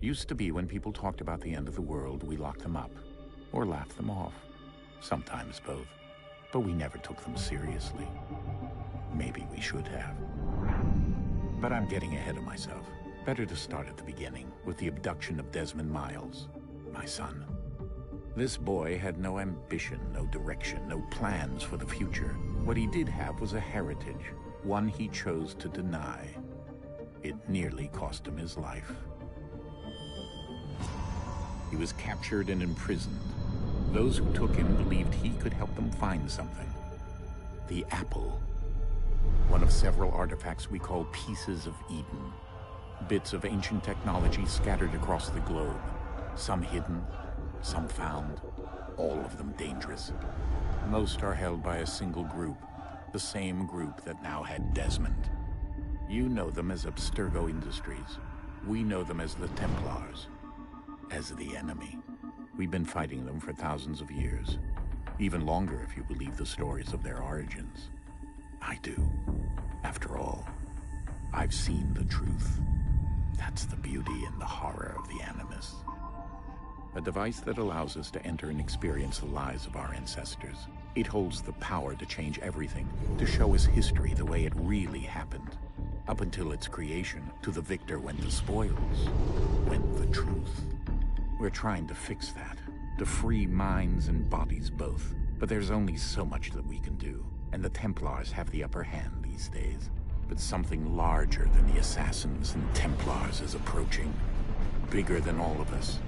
Used to be when people talked about the end of the world, we locked them up, or laughed them off. Sometimes both. But we never took them seriously. Maybe we should have. But I'm getting ahead of myself. Better to start at the beginning, with the abduction of Desmond Miles, my son. This boy had no ambition, no direction, no plans for the future. What he did have was a heritage, one he chose to deny. It nearly cost him his life. He was captured and imprisoned. Those who took him believed he could help them find something. The apple. One of several artifacts we call Pieces of Eden. Bits of ancient technology scattered across the globe. Some hidden, some found, all of them dangerous. Most are held by a single group, the same group that now had Desmond. You know them as Abstergo Industries. We know them as the Templars. As the enemy. We've been fighting them for thousands of years. Even longer if you believe the stories of their origins. I do. After all, I've seen the truth. That's the beauty and the horror of the Animus. A device that allows us to enter and experience the lives of our ancestors. It holds the power to change everything, to show us history the way it really happened. Up until its creation, to the victor went the spoils, went the truth. We're trying to fix that, to free minds and bodies both. But there's only so much that we can do, and the Templars have the upper hand these days. But something larger than the Assassins and Templars is approaching. Bigger than all of us.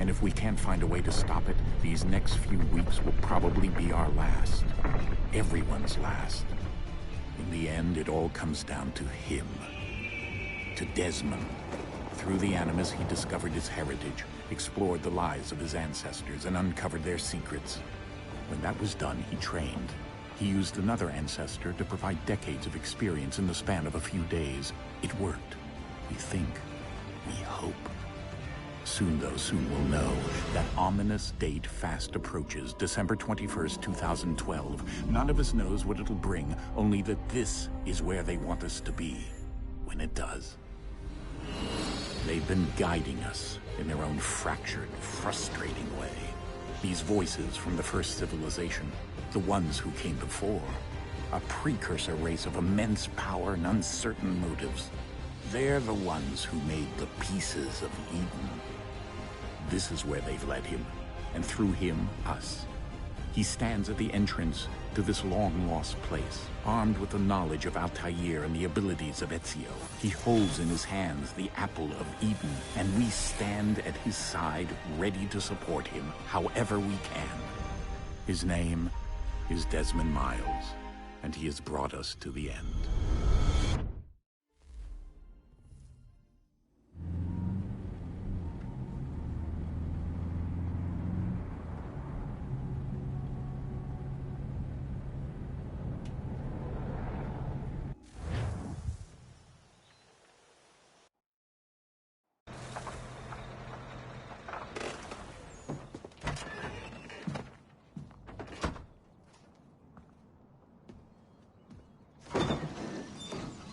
And if we can't find a way to stop it, these next few weeks will probably be our last. Everyone's last. In the end, it all comes down to him. To Desmond. Through the Animus, he discovered his heritage, explored the lives of his ancestors, and uncovered their secrets. When that was done, he trained. He used another ancestor to provide decades of experience in the span of a few days. It worked. We think. We hope. Soon, though, soon we'll know. That ominous date fast approaches, December 21st, 2012. None of us knows what it'll bring, only that this is where they want us to be. When it does. They've been guiding us in their own fractured, frustrating way. These voices from the first civilization, the ones who came before, a precursor race of immense power and uncertain motives. They're the ones who made the Pieces of Eden. This is where they've led him, and through him, us. He stands at the entrance to this long-lost place, armed with the knowledge of Altair and the abilities of Ezio. He holds in his hands the Apple of Eden, and we stand at his side, ready to support him however we can. His name is Desmond Miles, and he has brought us to the end.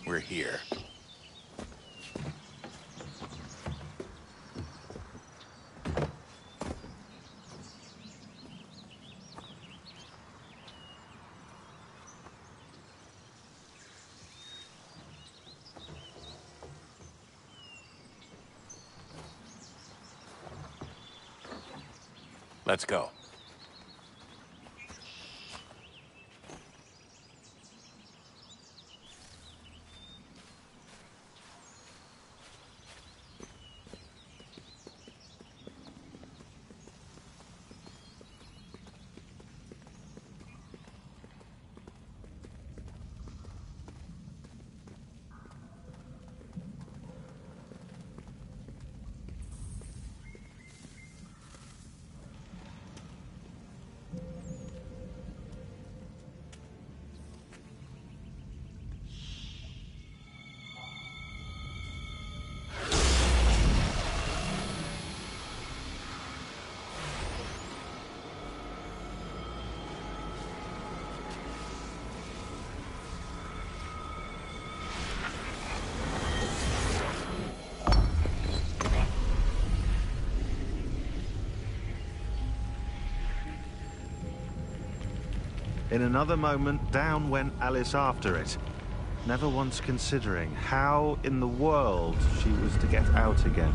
We're here. Let's go. In another moment, down went Alice after it, never once considering how in the world she was to get out again.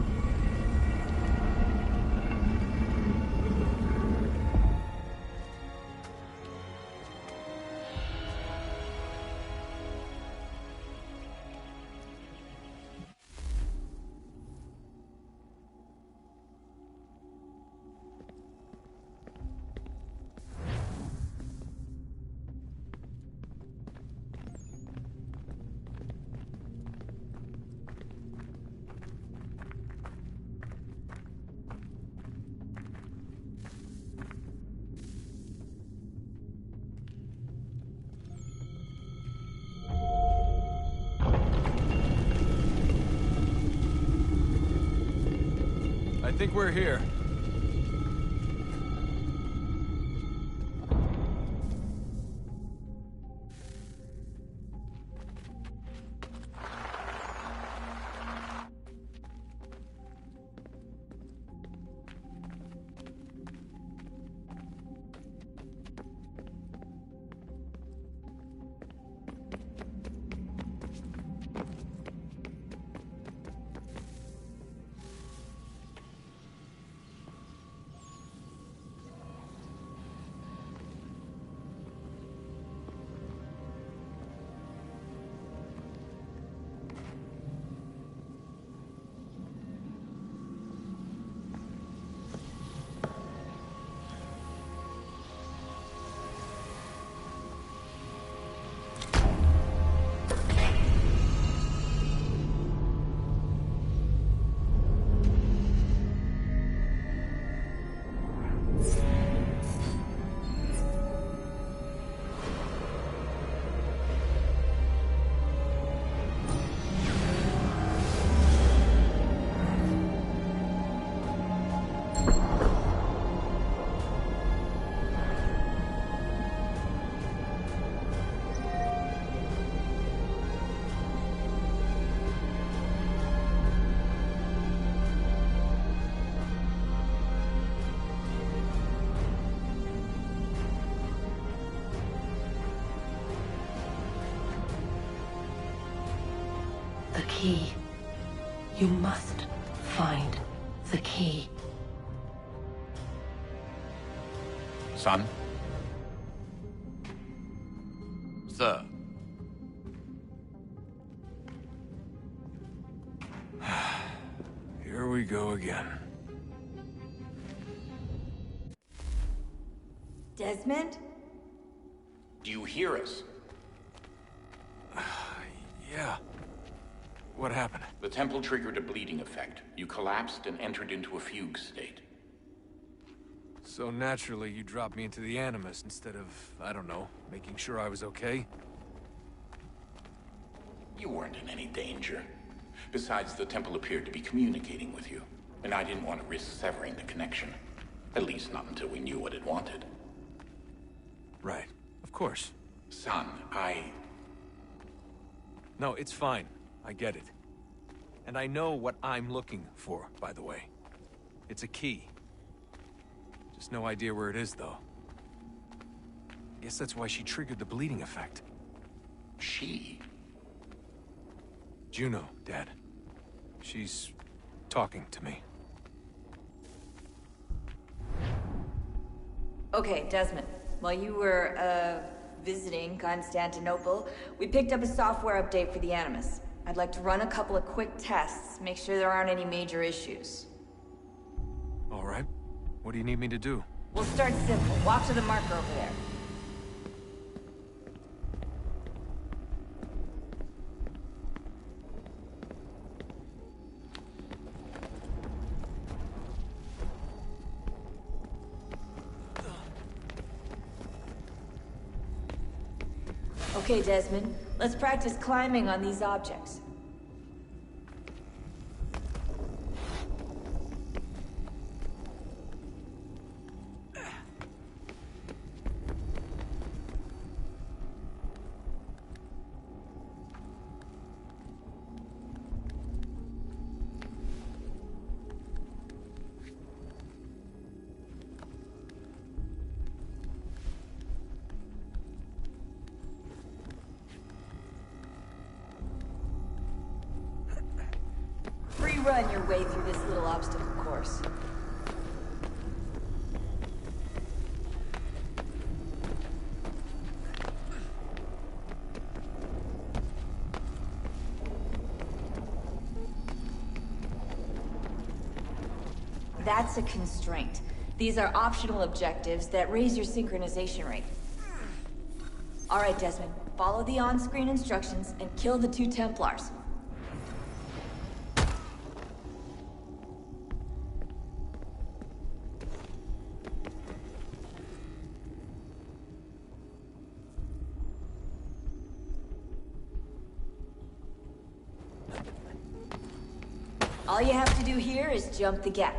I think we're here. The key. You must find the key. Son? Sir. Here we go again. Desmond? Do you hear us? Yeah. What happened? The temple triggered a bleeding effect. You collapsed and entered into a fugue state. So naturally, you dropped me into the Animus instead of, I don't know, making sure I was okay? You weren't in any danger. Besides, the temple appeared to be communicating with you, and I didn't want to risk severing the connection. At least not until we knew what it wanted. Right. Of course. Son, No, it's fine. I get it. And I know what I'm looking for, by the way. It's a key. Just no idea where it is, though. Guess that's why she triggered the bleeding effect. She? Juno, Dad. She's talking to me. Okay, Desmond. While you were, visiting Constantinople, we picked up a software update for the Animus. I'd like to run a couple of quick tests, make sure there aren't any major issues. All right. What do you need me to do? We'll start simple. Walk to the marker over there. Okay, Desmond. Let's practice climbing on these objects. run your way through this little obstacle course. That's a constraint. These are optional objectives that raise your synchronization rate. Alright, Desmond. Follow the on-screen instructions and kill the 2 Templars. All you have to do here is jump the gap.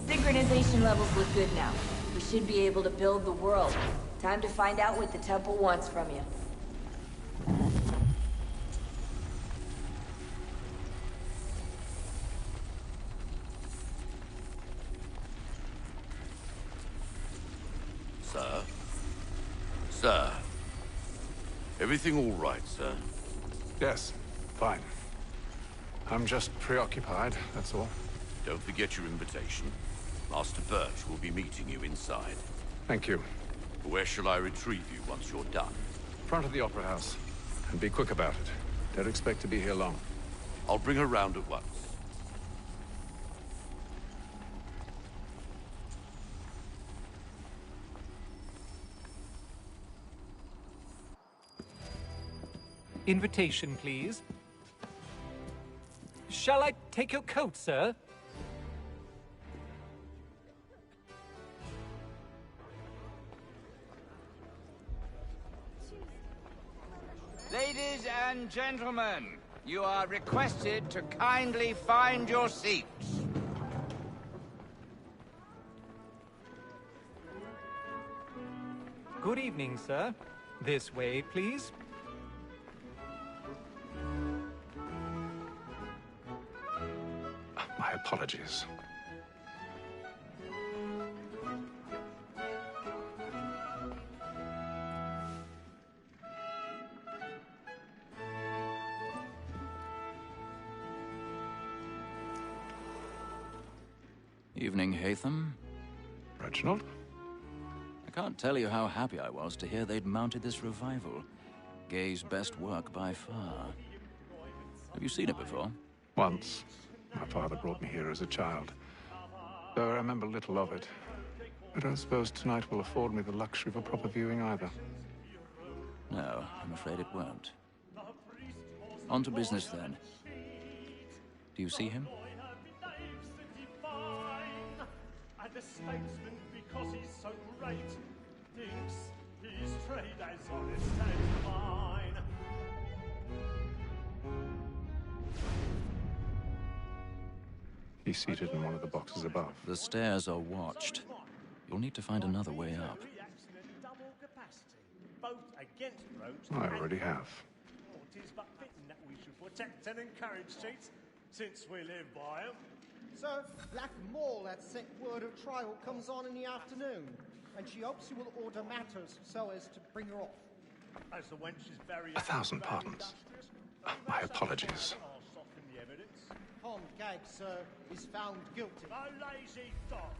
Synchronization levels look good now. We should be able to build the world. Time to find out what the temple wants from you. Sir? Sir? Everything all right, sir? Yes, fine. I'm just preoccupied, that's all. Don't forget your invitation. Master Birch will be meeting you inside. Thank you. Where shall I retrieve you once you're done? Front of the Opera House. And be quick about it. Don't expect to be here long. I'll bring her round at once. Invitation, please. Shall I take your coat, sir? Ladies and gentlemen, you are requested to kindly find your seats. Good evening, sir. This way, please. My apologies. Evening, Haytham. Reginald? I can't tell you how happy I was to hear they'd mounted this revival. Gay's best work by far. Have you seen it before? Once. My father brought me here as a child. Though I remember little of it. I don't suppose tonight will afford me the luxury of a proper viewing either. No, I'm afraid it won't. On to business then. Do you see him? And the statesman, because he's so great, thinks his trade as honest as mine. He's seated in one of the boxes above. The stairs are watched. You'll need to find another way up. I already have. It is but fitting that we should protect and encourage cheats, since we live by them. Sir, Black Maul had sent word of trial comes on in the afternoon, and she hopes you will order matters so as to bring her off. As the wench is very 1,000 pardons. My apologies. I'll soften the evidence. Tom Gag, sir, is found guilty. A lazy dog.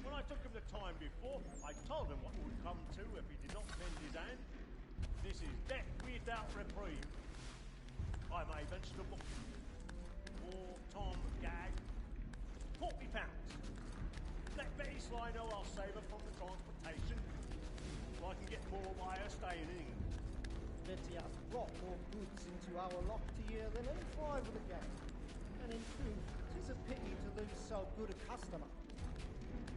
When I took him the time before, I told him what would come to if he did not mend his hand. This is death without reprieve. I may venture to book him. For Tom Gag, £40. Let Betty Sly know I'll save her from the transportation. So I can get more by her staying in England. Betty has brought more goods into our locked year than any five of the gang. And in truth, 'tis a pity to lose so good a customer.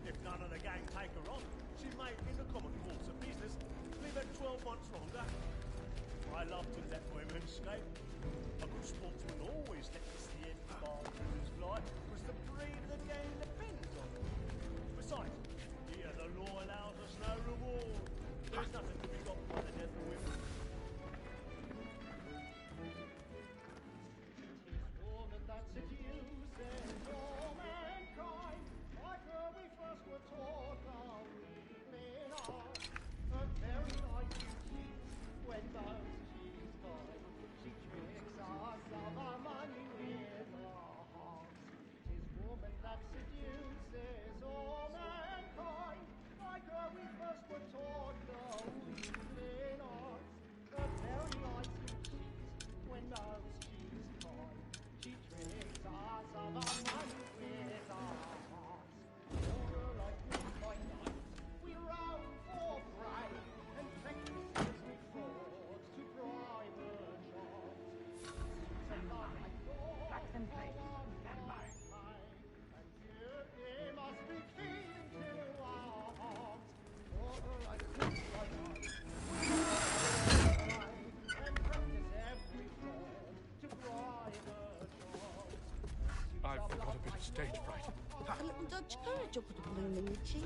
If none of the gang take her on, she may, in the common course of business, live her 12 months longer. I love to let women escape. A good sportsman always lets the end bar prisoners fly, because the breed of the gang depends on it. Besides, here the law allows us no reward. There's nothing to be got by the death of women. Woman that seduces all mankind, like her we first were taught our evening hour. A very nice cheat when those cheeks find. She tricks us of our money with her heart. 'Tis woman that seduces all mankind, like her we first were taught our evening hour. A very nice cheat when those cheeks find. She tricks us of our money with our hearts. For like midnight night, we roam for prey, and practices we fraud to bribe a child. Back in place. Stand by. And you must be feeding to our hearts. For like midnight night, we roam for prey, and practice every fraud to bribe a child. I've got a bit of stage fright. A little Dutch courage will put a bloom in your cheek.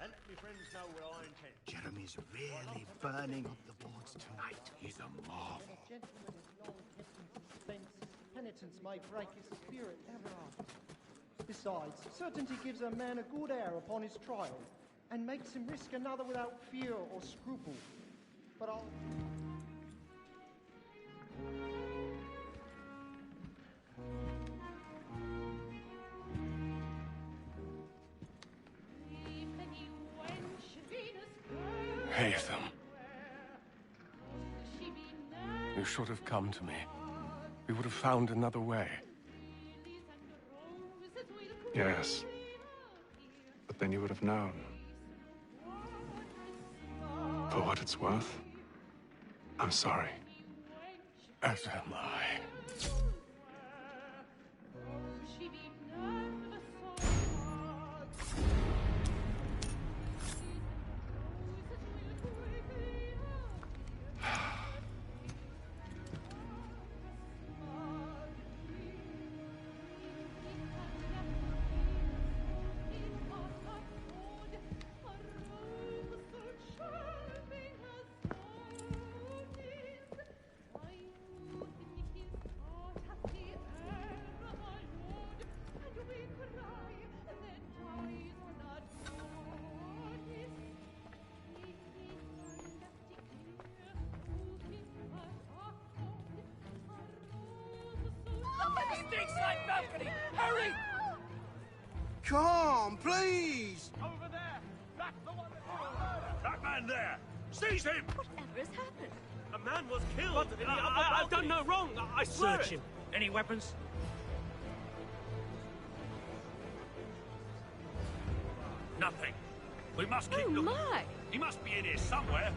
And let me friends know what I intend. Jeremy's really burning up the boards tonight. He's a marvel. Gentleman is long kept in suspense. Penitence may break his spirit ever after. Besides, certainty gives a man a good air upon his trial, and makes him risk another without fear or scruple. But I'll... Haytham. You should have come to me. We would have found another way. Yes. But then you would have known. For what it's worth, I'm sorry. As am I. Hurry! Come, please! Over there! That's the one that man there! Seize him! Whatever has happened? A man was killed! I've done no wrong! I swear Search him. Any weapons? Nothing. We must keep looking. My! He must be in here somewhere.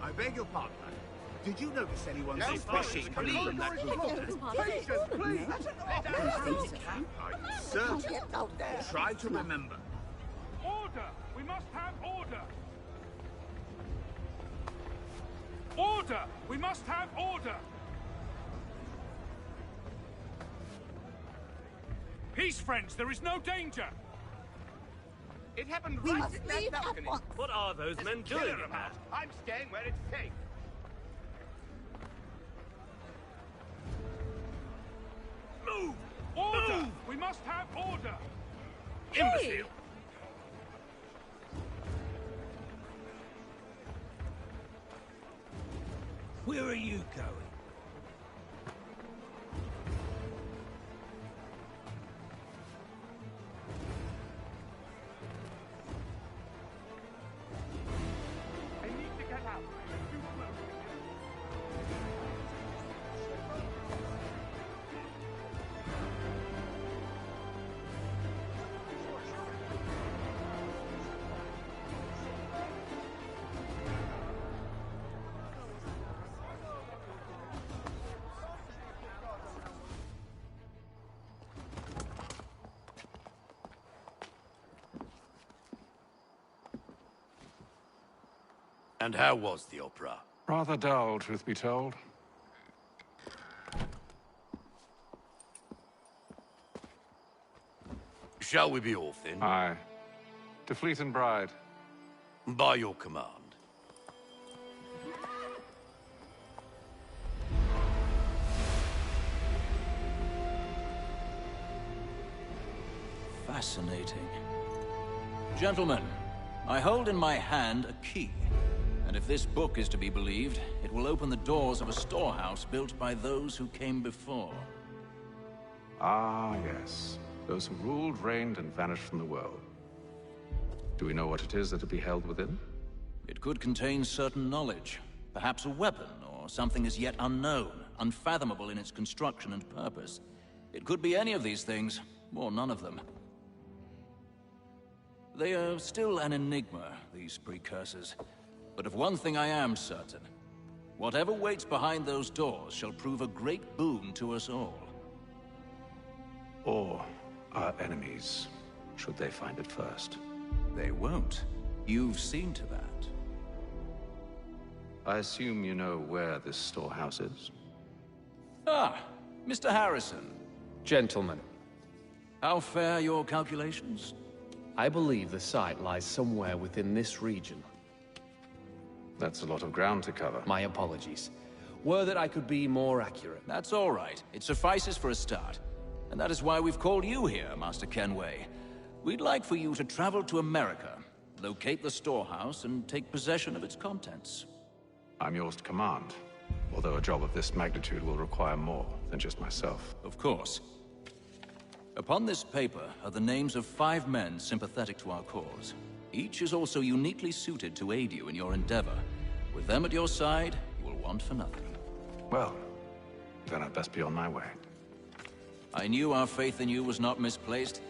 I beg your pardon, madam. Did you notice anyone No suspicious fussing, coming from that please. room? Patience, please! Are you certain? Try to remember. Order! We must have order! Order! We must have order! Peace, friends! There is no danger! It happened We right must at that leave at balcony. once. What are those men Kill doing? her about. I'm staying where it's safe. Move! Order! Move! We must have order! Hey! Imbecile! Where are you going? I need to get out. Too close. And how was the opera? Rather dull, truth be told. Shall we be off then? Aye. To Fleet and Bride. By your command. Fascinating. Gentlemen, I hold in my hand a key. And if this book is to be believed, it will open the doors of a storehouse built by those who came before. Ah, yes. Those who ruled, reigned, and vanished from the world. Do we know what it is that will be held within? It could contain certain knowledge. Perhaps a weapon, or something as yet unknown, unfathomable in its construction and purpose. It could be any of these things, or none of them. They are still an enigma, these precursors. But of one thing I am certain. Whatever waits behind those doors shall prove a great boon to us all. Or our enemies, should they find it first. They won't. You've seen to that. I assume you know where this storehouse is? Ah, Mr. Harrison. Gentlemen. How fare your calculations? I believe the site lies somewhere within this region. That's a lot of ground to cover. My apologies. Were that I could be more accurate. That's all right. It suffices for a start. And that is why we've called you here, Master Kenway. We'd like for you to travel to America, locate the storehouse, and take possession of its contents. I'm yours to command, although a job of this magnitude will require more than just myself. Of course. Upon this paper are the names of 5 men sympathetic to our cause. Each is also uniquely suited to aid you in your endeavor. With them at your side, you will want for nothing. Well, then I'd best be on my way. I knew our faith in you was not misplaced.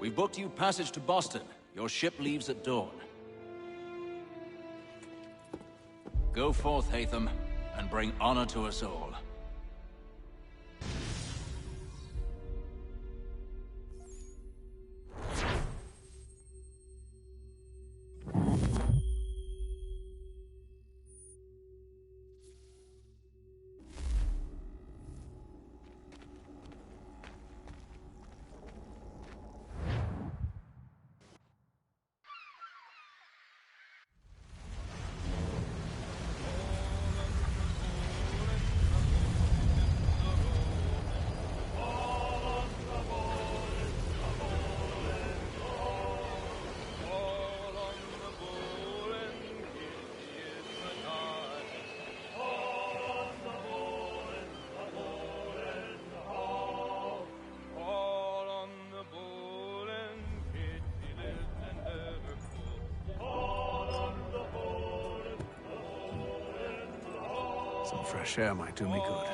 We've booked you passage to Boston. Your ship leaves at dawn. Go forth, Hatham, and bring honor to us all. Some fresh air might do me good.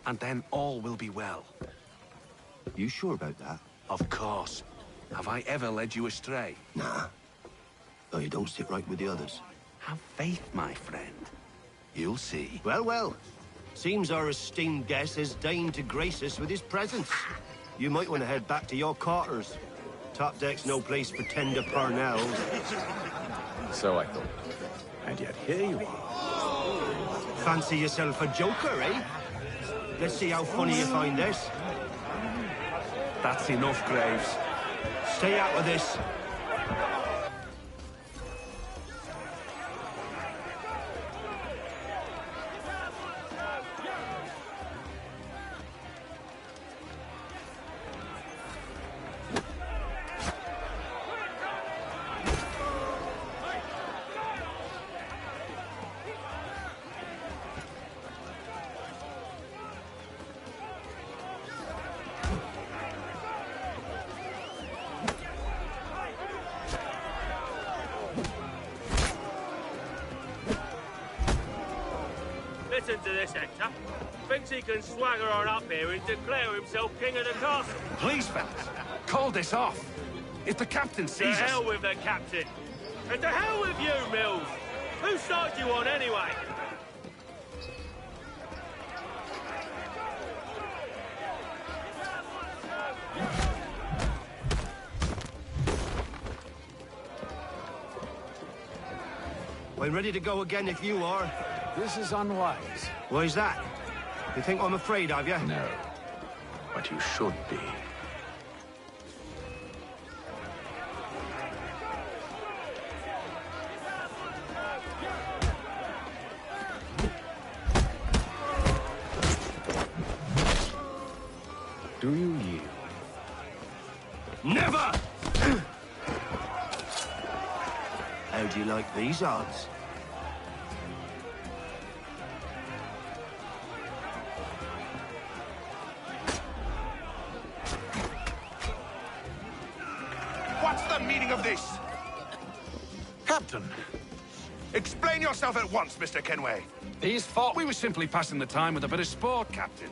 And then all will be well. You sure about that? Of course. Have I ever led you astray? Nah. Though you don't sit right with the others. Have faith, my friend. You'll see. Well, well. Seems our esteemed guest has deigned to grace us with his presence. You might want to head back to your quarters. Top deck's no place for tender parnells. So I thought. And yet here you are. Fancy yourself a joker, eh? Let's see how funny you find this. That's enough, Graves. Stay out of this. Listen to this, Hector. Thinks he can swagger on up here and declare himself king of the castle. Please, fellas, call this off. If the captain To sees us... hell with the captain. And to hell with you, Mills. Whose side you on, anyway? I'm ready to go again if you are. This is unwise. Why's that? You think I'm afraid of you? No. But you should be. Do you yield? Never! How do you like these odds? What's the meaning of this? Captain! Explain yourself at once, Mr. Kenway. He's fault. We were simply passing the time with a bit of sport, Captain.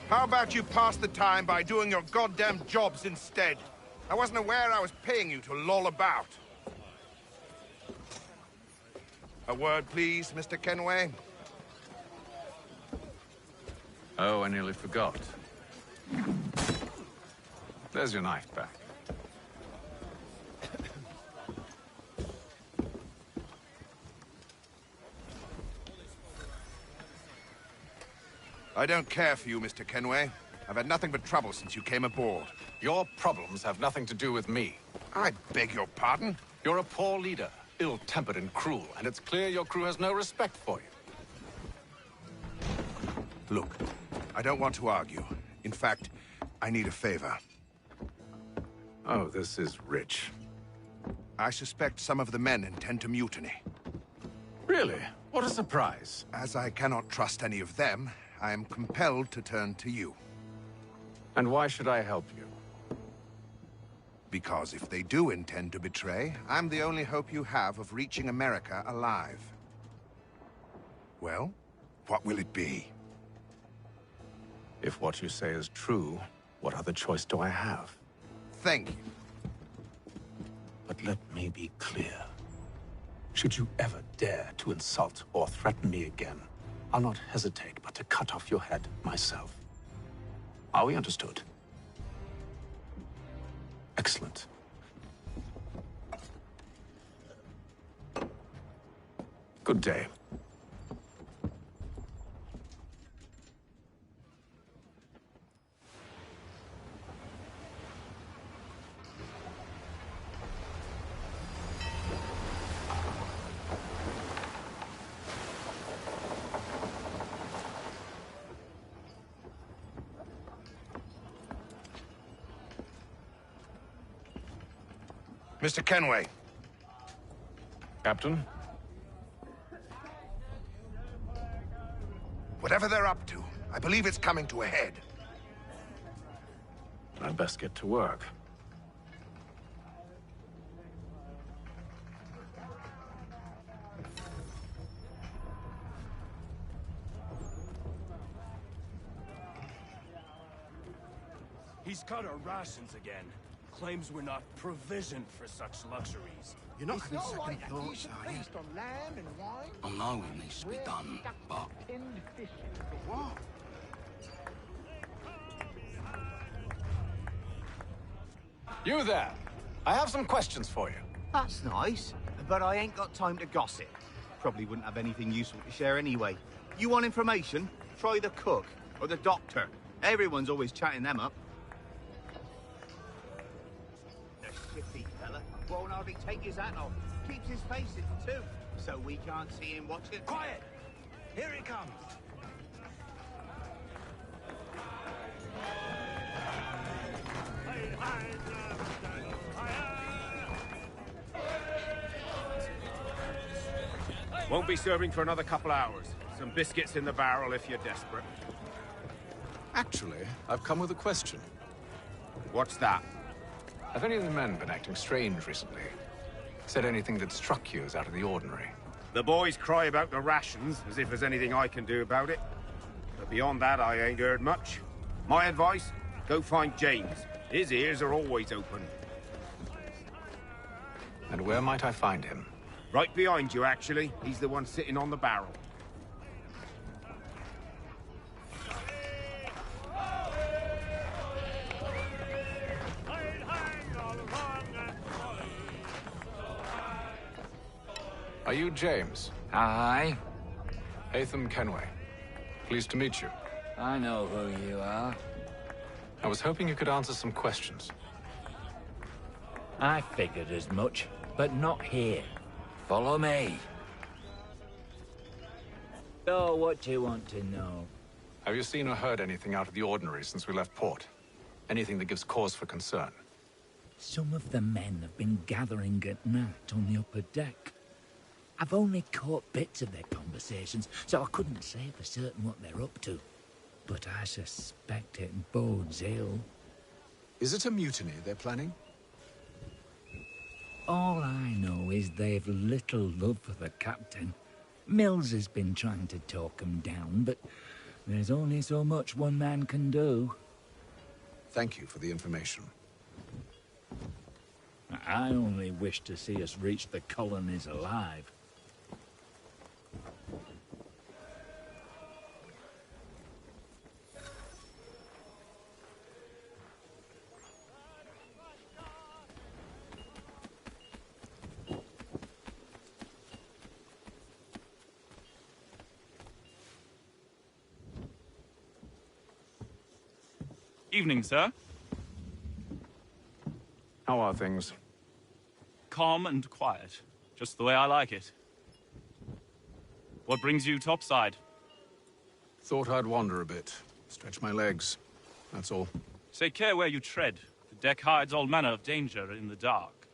How about you pass the time by doing your goddamn jobs instead? I wasn't aware I was paying you to loll about. A word, please, Mr. Kenway. Oh, I nearly forgot. There's your knife back. I don't care for you, Mr. Kenway. I've had nothing but trouble since you came aboard. Your problems have nothing to do with me. I beg your pardon? You're a poor leader, ill-tempered and cruel, and it's clear your crew has no respect for you. Look, I don't want to argue. In fact, I need a favor. Oh, this is rich. I suspect some of the men intend to mutiny. Really? What a surprise. As I cannot trust any of them, I am compelled to turn to you. And why should I help you? Because if they do intend to betray, I'm the only hope you have of reaching America alive. Well, what will it be? If what you say is true, what other choice do I have? Thank you. But let me be clear. Should you ever dare to insult or threaten me again, I'll not hesitate but to cut off your head myself. Are we understood? Excellent. Good day. Mr. Kenway. Captain? Whatever they're up to, I believe it's coming to a head. I'd best get to work. He's cut our rations again. Claims we're not provisioned for such luxuries. You're not having second thoughts, are you? On lamb and wine. I know it needs to be done, but... What? You there! I have some questions for you. That's nice, but I ain't got time to gossip. probably wouldn't have anything useful to share anyway. You want information? Try the cook or the doctor. Everyone's always chatting them up. The shifty fella won't hardly take his hat off. Keeps his face in too, so we can't see him watching. Quiet! Here he comes. Won't be serving for another couple hours. Some biscuits in the barrel if you're desperate. Actually, I've come with a question. What's that? Have any of the men been acting strange recently? Said anything that struck you as out of the ordinary? The boys cry about the rations, as if there's anything I can do about it. But beyond that, I ain't heard much. My advice? Go find James. His ears are always open. And where might I find him? Right behind you, actually. He's the one sitting on the barrel. Are you James? Aye. Haytham Kenway. Pleased to meet you. I know who you are. I was hoping you could answer some questions. I figured as much, but not here. Follow me. So, what do you want to know? Have you seen or heard anything out of the ordinary since we left port? Anything that gives cause for concern? Some of the men have been gathering at night on the upper deck. I've only caught bits of their conversations, so I couldn't say for certain what they're up to. But I suspect it bodes ill. Is it a mutiny they're planning? All I know is they've little love for the captain. Mills has been trying to talk him down, but there's only so much one man can do. Thank you for the information. I only wish to see us reach the colonies alive. Evening, sir. How are things? Calm and quiet. Just the way I like it. What brings you topside? Thought I'd wander a bit. Stretch my legs. That's all. Take care where you tread. The deck hides all manner of danger in the dark.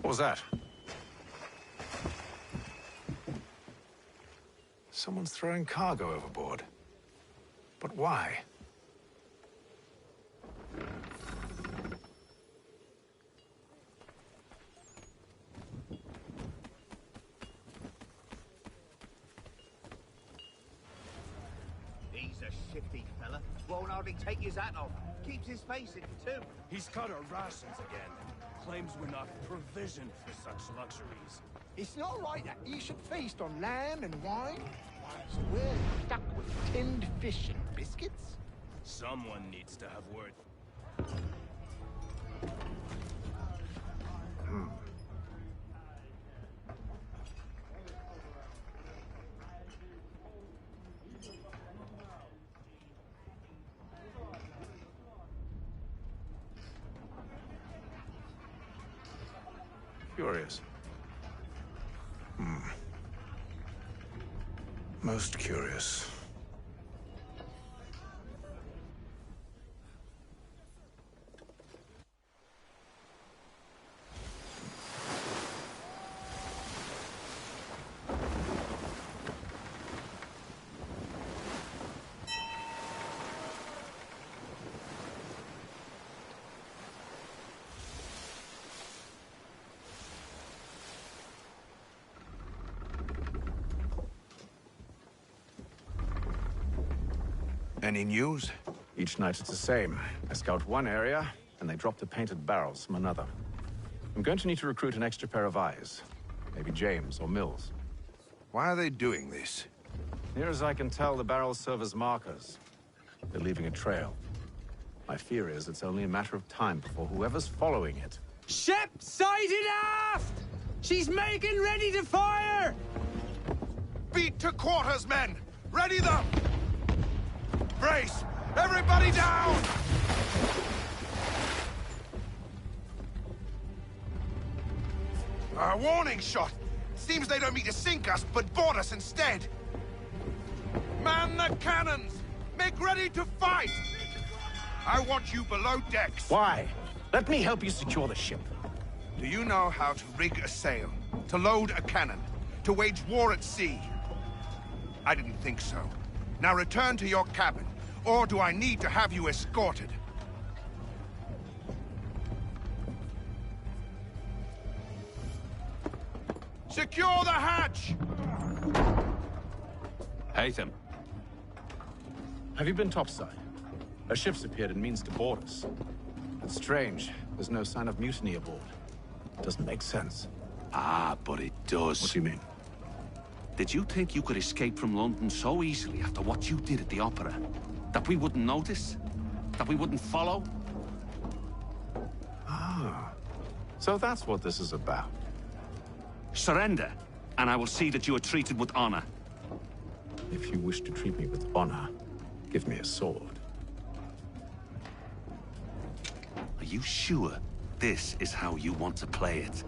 What was that? Someone's throwing cargo overboard. But why? He's a shifty fella. Won't hardly take his hat off. Keeps his face in too. He's cut our rations again. Claims we're not provisioned for such luxuries. It's not right that you should feast on lamb and wine. So we're stuck with tinned fish and biscuits? Someone needs to have word. Curious. Most curious. Any news? Each night it's the same. I scout one area, and they drop the painted barrels from another. I'm going to need to recruit an extra pair of eyes. Maybe James or Mills. Why are they doing this? Near as I can tell, the barrels serve as markers. They're leaving a trail. My fear is it's only a matter of time before whoever's following it... Ship sighted aft! She's making ready to fire! Beat to quarters, men! Ready them! Brace! Everybody down! A warning shot! Seems they don't mean to sink us, but board us instead! Man the cannons! Make ready to fight! I want you below decks. Why? Let me help you secure the ship. Do you know how to rig a sail? To load a cannon? To wage war at sea? I didn't think so. Now return to your cabin, or do I need to have you escorted? Secure the hatch! Haytham. Have you been topside? A ship's appeared and means to board us. It's strange. There's no sign of mutiny aboard. Doesn't make sense. Ah, but it does. What do you mean? Did you think you could escape from London so easily after what you did at the opera? That we wouldn't notice? That we wouldn't follow? Ah. So that's what this is about. Surrender, and I will see that you are treated with honor. If you wish to treat me with honor, give me a sword. Are you sure this is how you want to play it?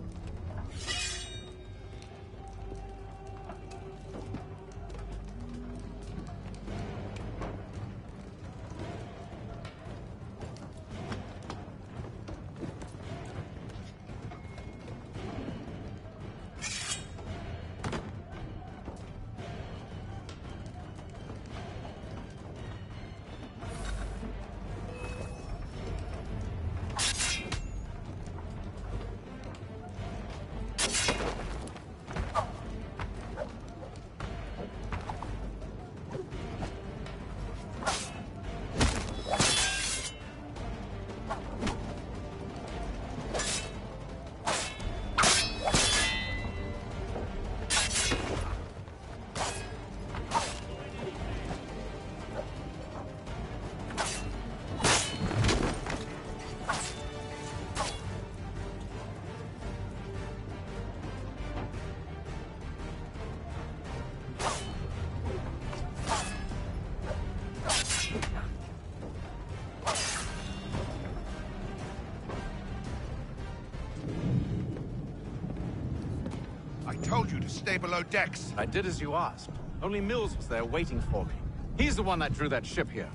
I told you to stay below decks. I did as you asked. Only Mills was there waiting for me. He's the one that drew that ship here.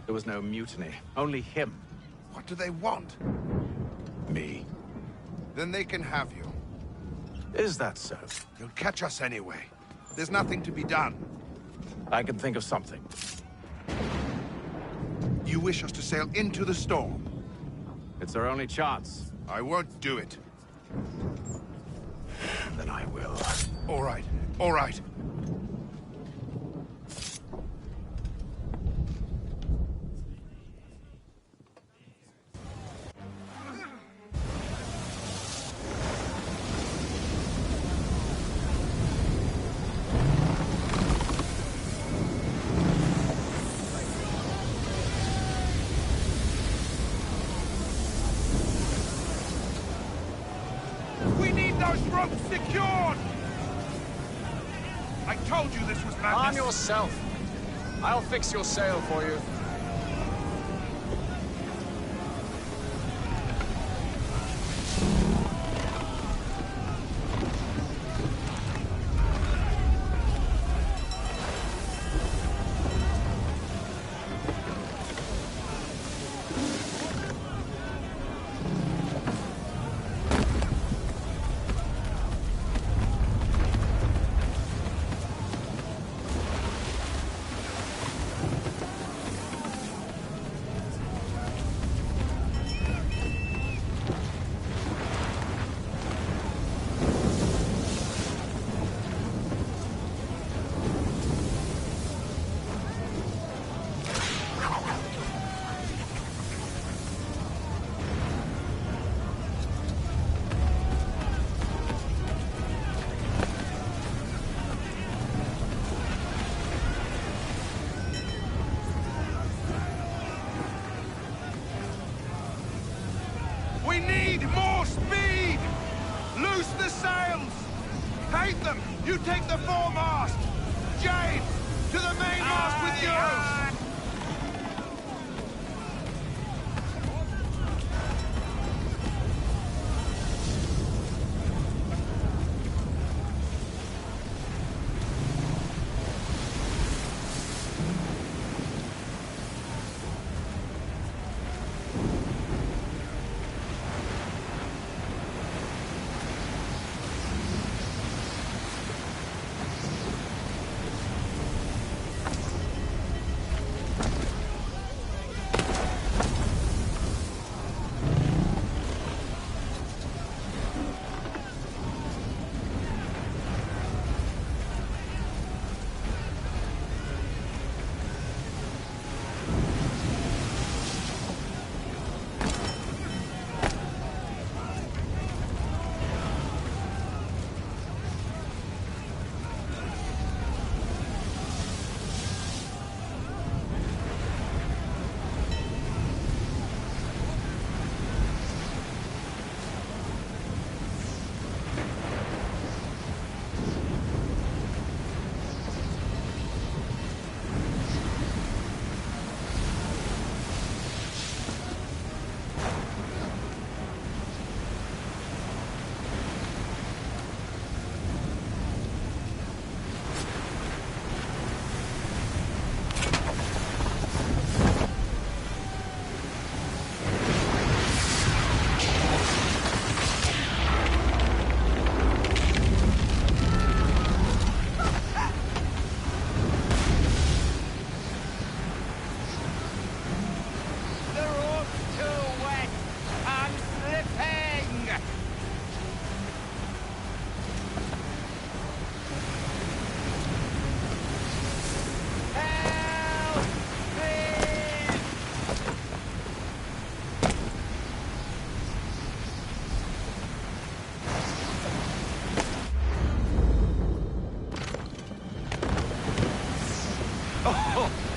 There was no mutiny, only him. What do they want? Me. Then they can have you. Is that so? You'll catch us anyway. There's nothing to be done. I can think of something. You wish us to sail into the storm? It's our only chance. I won't do it. Then I will. All right, all right. We need those ropes secured! I told you this was madness. Arm yourself. I'll fix your sail for you. We need more speed! Lose Loose the sails! Hate them! You take the foremast! James, to the mainmast with you!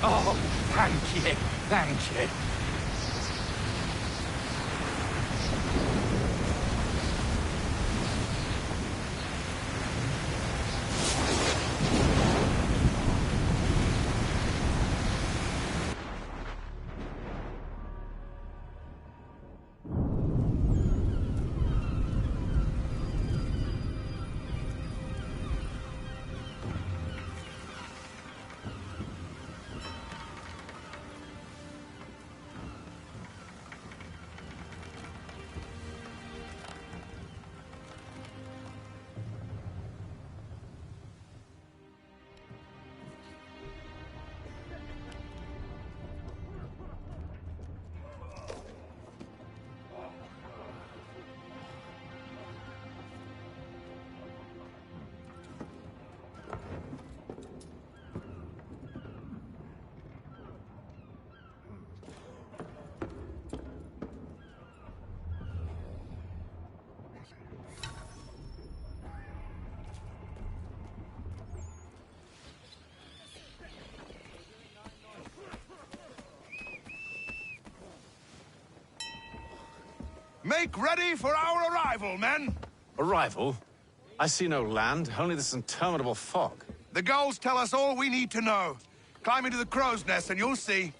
Oh, thank you, thank you. Make ready for our arrival, men! Arrival? I see no land, only this interminable fog. The gulls tell us all we need to know. Climb into the crow's nest and you'll see.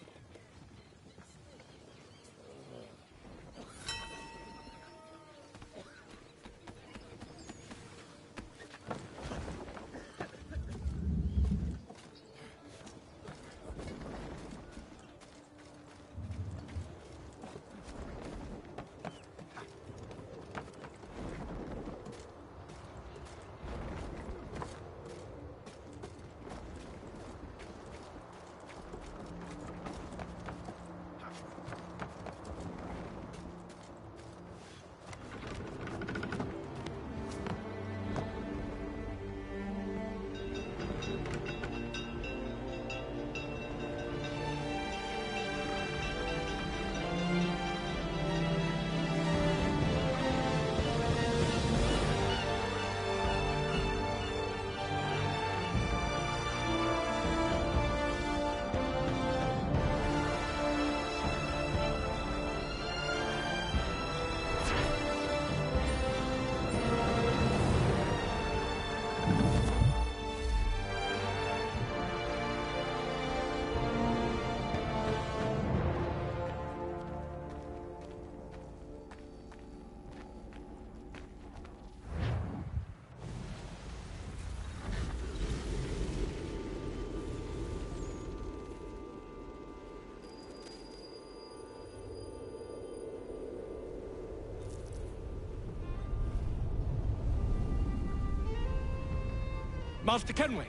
Master Kenway!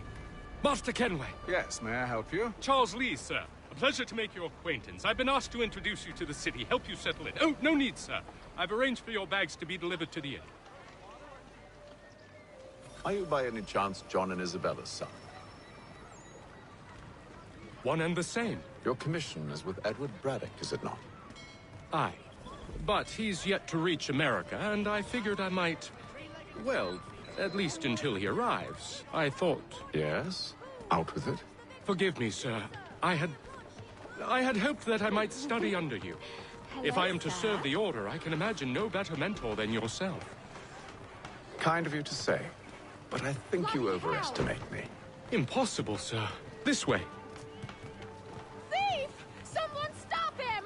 Master Kenway! Yes, may I help you? Charles Lee, sir. A pleasure to make your acquaintance. I've been asked to introduce you to the city, help you settle in. Oh, no need, sir. I've arranged for your bags to be delivered to the inn. Are you by any chance John and Isabella's son? One and the same. Your commission is with Edward Braddock, is it not? Aye. But he's yet to reach America, and I figured I might... Well, at least until he arrives. I thought... Yes? Out with it. Forgive me, sir. I had hoped that I might study under you. If I am to serve the Order, I can imagine no better mentor than yourself. Kind of you to say, but I think you overestimate me. Impossible, sir. This way. Thief! Someone stop him!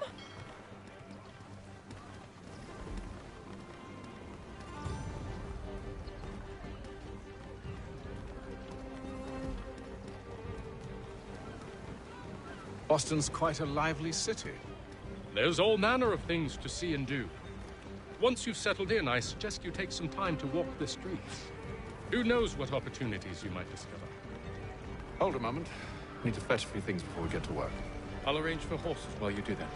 Boston's quite a lively city. There's all manner of things to see and do. Once you've settled in, I suggest you take some time to walk the streets. Who knows what opportunities you might discover. Hold a moment. I need to fetch a few things before we get to work. I'll arrange for horses while you do that.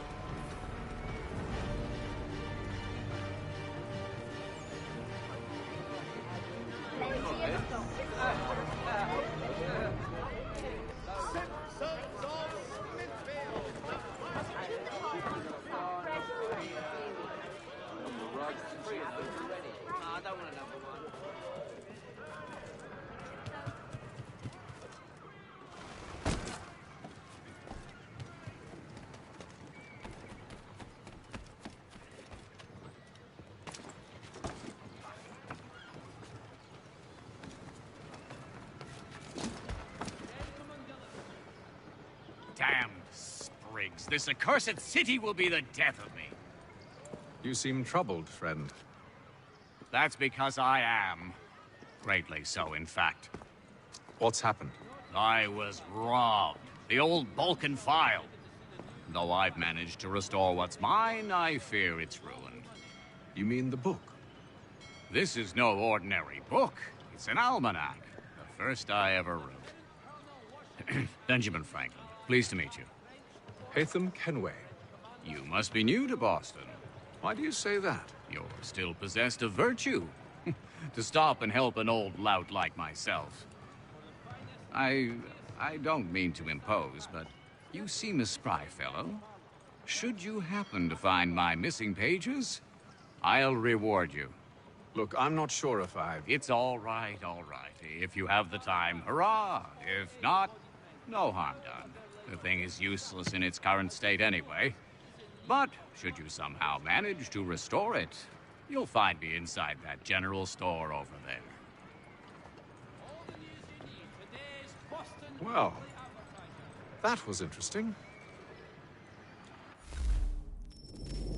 Damned sprigs. This accursed city will be the death of me. You seem troubled, friend. That's because I am. Greatly so, in fact. What's happened? I was robbed. The old Balkan file. Though I've managed to restore what's mine, I fear it's ruined. You mean the book? This is no ordinary book. It's an almanac. The first I ever wrote. Benjamin Franklin. Pleased to meet you. Haytham Kenway. You must be new to Boston. Why do you say that? You're still possessed of virtue. To stop and help an old lout like myself. I don't mean to impose, but you seem a spry fellow. Should you happen to find my missing pages, I'll reward you. Look, I'm not sure if I've... It's all right, all right. If you have the time, hurrah! If not, no harm done. The thing is useless in its current state anyway. But should you somehow manage to restore it, you'll find me inside that general store over there. Well, that was interesting.